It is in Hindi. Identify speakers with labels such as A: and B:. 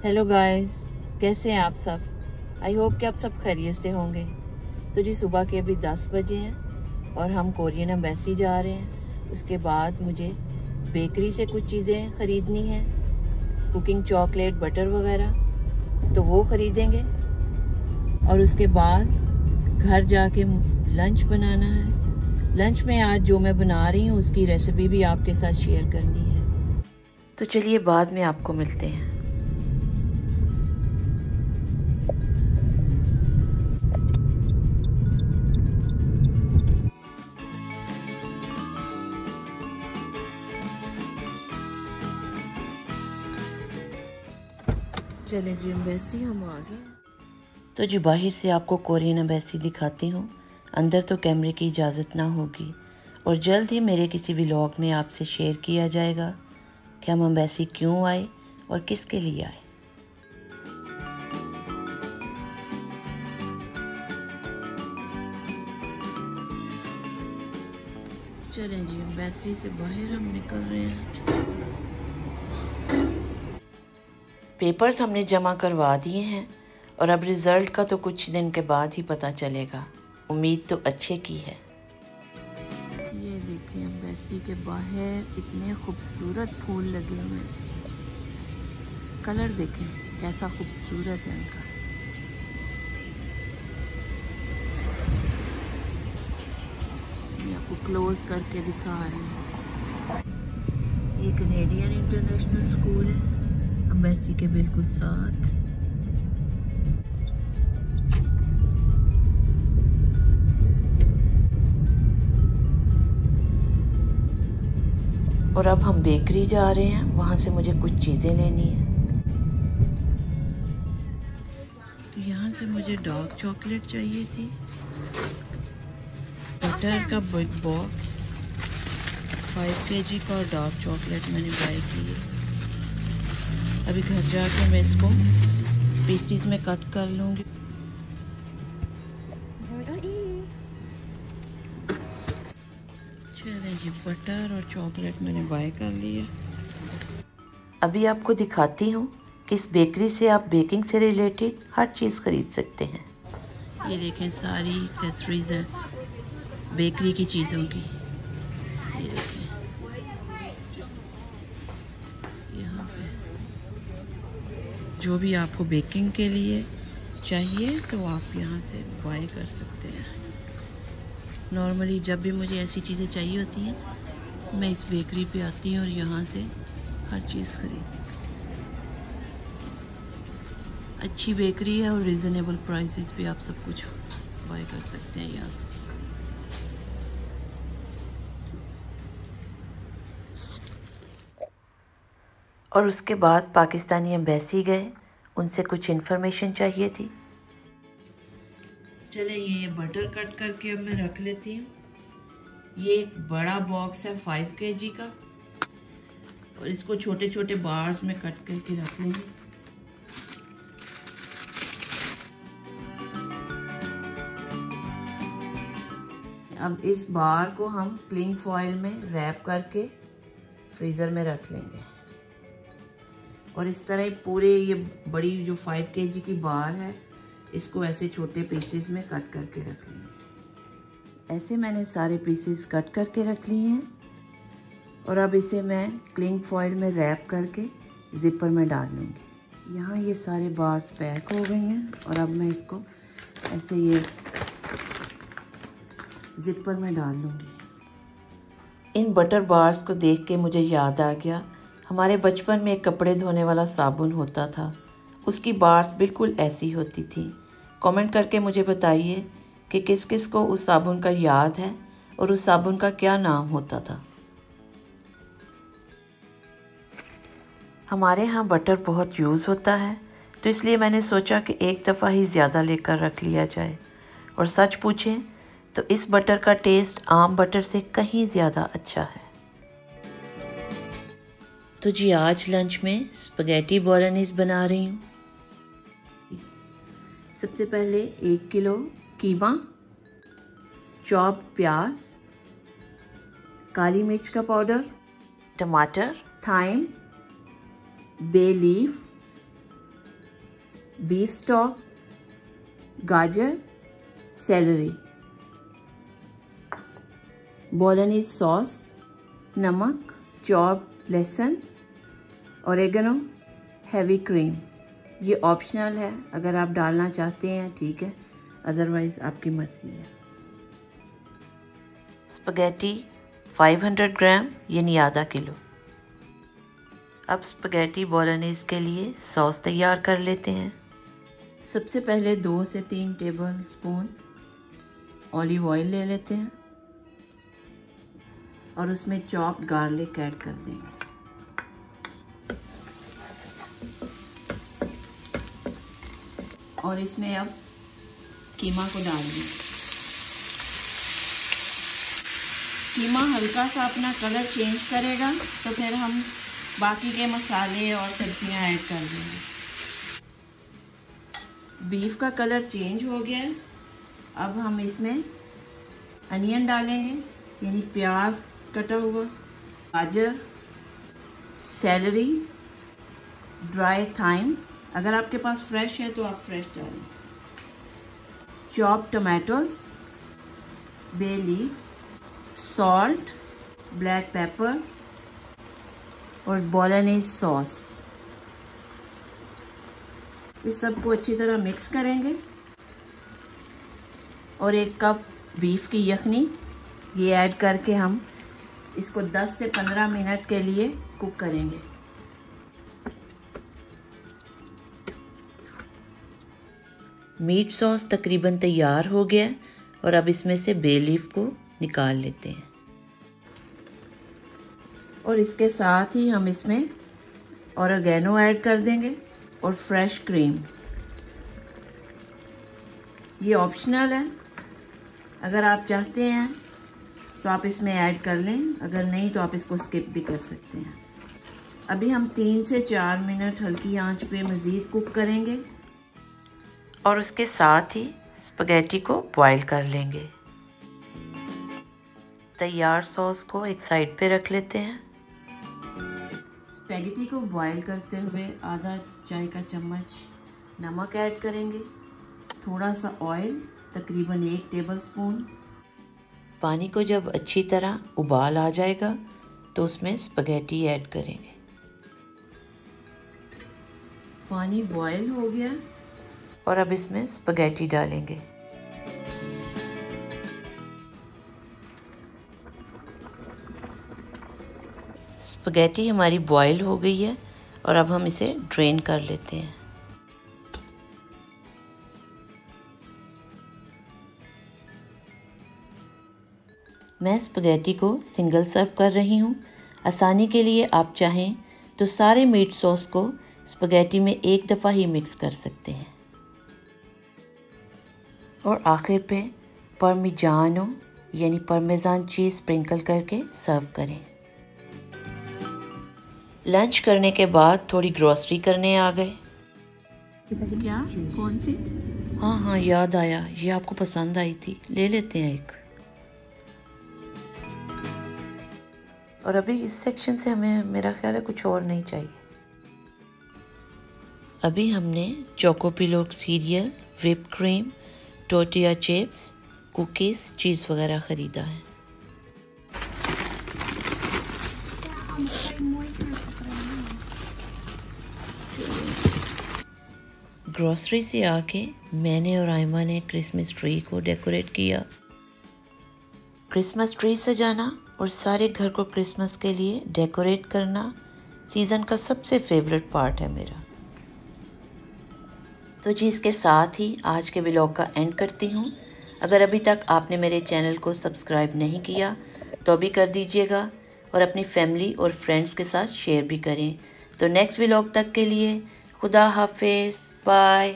A: हेलो गाइस, कैसे हैं आप सब। आई होप कि आप सब खैरियत से होंगे। तो जी सुबह के अभी 10 बजे हैं और हम कोरियन एम्बेसी जा रहे हैं। उसके बाद मुझे बेकरी से कुछ चीज़ें ख़रीदनी हैं, कुकिंग चॉकलेट बटर वगैरह, तो वो ख़रीदेंगे। और उसके बाद घर जाके लंच बनाना है। लंच में आज जो मैं बना रही हूँ उसकी रेसिपी भी आपके साथ शेयर करनी है। तो चलिए बाद में आपको मिलते हैं। चलें जी, एम्बेसी हम आ गए। तो जी बाहर से आपको कोरियन एम्बेसी दिखाती हूँ। अंदर तो कैमरे की इजाज़त ना होगी और जल्द ही मेरे किसी व्लॉग में आपसे शेयर किया जाएगा कि हम एम्बेसी क्यों आए और किसके लिए आए। चलें जी, एम्बेसी से बाहर हम निकल रहे हैं। पेपर्स हमने जमा करवा दिए हैं और अब रिज़ल्ट का तो कुछ दिन के बाद ही पता चलेगा। उम्मीद तो अच्छे की है। ये देखें, एम्बेसी के बाहर इतने खूबसूरत फूल लगे हुए हैं। कलर देखें कैसा खूबसूरत है उनका। मैं आपको क्लोज करके दिखा रही हूँ। ये कैनेडियन इंटरनेशनल स्कूल है एम्बेसी के बिल्कुल साथ। और अब हम बेकरी जा रहे हैं, वहाँ से मुझे कुछ चीज़ें लेनी है। तो यहाँ से मुझे डार्क चॉकलेट चाहिए थी, बटर का बिग बॉक्स 5 kg का डार्क चॉकलेट मैंने बाय की है। अभी घर जाके मैं इसको पीसीज में कट कर लूँगी। चलें जी, बटर और चॉकलेट मैंने बाय कर लिया। अभी आपको दिखाती हूँ कि इस बेकरी से आप बेकिंग से रिलेटेड हर चीज़ खरीद सकते हैं। ये देखें, सारी एक्सेसरीज है बेकरी की चीज़ों की। ये देखें, यहाँ पे जो भी आपको बेकिंग के लिए चाहिए तो आप यहाँ से बाय कर सकते हैं। नॉर्मली जब भी मुझे ऐसी चीज़ें चाहिए होती हैं मैं इस बेकरी पे आती हूँ और यहाँ से हर चीज़ खरीदती हूँ। अच्छी बेकरी है और रिजनेबल प्राइसेस पे आप सब कुछ बाय कर सकते हैं यहाँ से। और उसके बाद पाकिस्तानी एम्बेसी गए, उनसे कुछ इन्फॉर्मेशन चाहिए थी। चले ये बटर कट करके अब मैं रख लेती हूँ। ये एक बड़ा बॉक्स है 5 kg का और इसको छोटे छोटे बार्स में कट करके रख लेंगे। अब इस बार को हम क्लिंग फॉइल में रैप करके फ्रीज़र में रख लेंगे और इस तरह पूरे ये बड़ी जो 5 kg की बार है इसको ऐसे छोटे पीसेस में कट करके रख लेंगे। ऐसे मैंने सारे पीसेस कट करके रख लिए हैं और अब इसे मैं क्लिंग फॉइल में रैप करके ज़िपर में डाल लूँगी। यहाँ ये सारे बार्स पैक हो गई हैं और अब मैं इसको ऐसे ये ज़िपर में डाल लूँगी। इन बटर बार्स को देख के मुझे याद आ गया, हमारे बचपन में एक कपड़े धोने वाला साबुन होता था, उसकी बार्स बिल्कुल ऐसी होती थी। कमेंट करके मुझे बताइए कि किस किस को उस साबुन का याद है और उस साबुन का क्या नाम होता था। हमारे यहाँ बटर बहुत यूज़ होता है तो इसलिए मैंने सोचा कि एक दफ़ा ही ज़्यादा लेकर रख लिया जाए। और सच पूछें तो इस बटर का टेस्ट आम बटर से कहीं ज़्यादा अच्छा है। तो जी आज लंच में स्पगेटी बोलोनीज़ बना रही हूँ। सबसे पहले 1 किलो कीमा, चॉप प्याज, काली मिर्च का पाउडर, टमाटर, thyme, bay leaf, beef stock, गाजर, सेलरी, बोलोनीज सॉस, नमक, चॉप्ड लहसुन, ओरेगनो, हैवी क्रीम। ये ऑप्शनल है, अगर आप डालना चाहते हैं ठीक है, अदरवाइज़ आपकी मर्ज़ी है। स्पगेटी 500 ग्राम यानी आधा किलो। अब स्पगेटी बोलोनीज के लिए सॉस तैयार कर लेते हैं। सबसे पहले 2 से 3 टेबल स्पून ऑलिव ऑयल ले लेते हैं और उसमें चॉप्ड गार्लिक ऐड कर देंगे। और इसमें अब कीमा को डाल दें। कीमा हल्का सा अपना कलर चेंज करेगा तो फिर हम बाकी के मसाले और सब्जियां ऐड कर देंगे। बीफ का कलर चेंज हो गया है। अब हम इसमें अनियन डालेंगे, यानी प्याज कटा हुआ, गाजर, सेलरी, ड्राई थाइम, अगर आपके पास फ्रेश है तो आप फ्रेश डालें, chop tomatoes, bay leaf, salt, black pepper और बोलोनीज सॉस। इस सबको अच्छी तरह मिक्स करेंगे और 1 कप बीफ की यखनी ये ऐड करके हम इसको 10 से 15 मिनट के लिए कुक करेंगे। मीट सॉस तकरीबन तैयार हो गया और अब इसमें से बे लीफ को निकाल लेते हैं और इसके साथ ही हम इसमें ओरेगैनो ऐड कर देंगे और फ्रेश क्रीम। ये ऑप्शनल है, अगर आप चाहते हैं तो आप इसमें ऐड कर लें, अगर नहीं तो आप इसको स्किप भी कर सकते हैं। अभी हम 3 से 4 मिनट हल्की आंच पे मज़ीद कुक करेंगे और उसके साथ ही स्पगेटी को बॉईल कर लेंगे। तैयार सॉस को एक साइड पे रख लेते हैं। स्पगेटी को बॉईल करते हुए आधा चाय का चम्मच नमक ऐड करेंगे, थोड़ा सा ऑयल तकरीबन 1 टेबलस्पून। पानी को जब अच्छी तरह उबाल आ जाएगा तो उसमें स्पगेटी ऐड करेंगे। पानी बॉईल हो गया और अब इसमें स्पगेटी डालेंगे। स्पगेटी हमारी बॉईल हो गई है और अब हम इसे ड्रेन कर लेते हैं। मैं स्पगेटी को सिंगल सर्व कर रही हूँ। आसानी के लिए आप चाहें तो सारे मीट सॉस को स्पगेटी में एक दफ़ा ही मिक्स कर सकते हैं और आखिर पे पार्मिजानो यानी पार्मेज़ान चीज़ स्प्रिंकल करके सर्व करें। लंच करने के बाद थोड़ी ग्रोसरी करने आ गए। क्या? कौन सी? हाँ याद आया, ये आपको पसंद आई थी, ले लेते हैं एक। और अभी इस सेक्शन से हमें मेरा ख्याल है कुछ और नहीं चाहिए। अभी हमने choco pillow cereal, whip cream, tortilla chips, cookies, cheese वगैरह ख़रीदा है। ग्रोसरी से आके मैंने और आयमा ने क्रिसमस ट्री को डेकोरेट किया। क्रिसमस ट्री सजाना और सारे घर को क्रिसमस के लिए डेकोरेट करना सीज़न का सबसे फेवरेट पार्ट है मेरा। तो जी इसके साथ ही आज के व्लॉग का एंड करती हूँ। अगर अभी तक आपने मेरे चैनल को सब्सक्राइब नहीं किया तो अभी कर दीजिएगा और अपनी फैमिली और फ्रेंड्स के साथ शेयर भी करें। तो नेक्स्ट व्लॉग तक के लिए खुदा हाफिज़, बाय।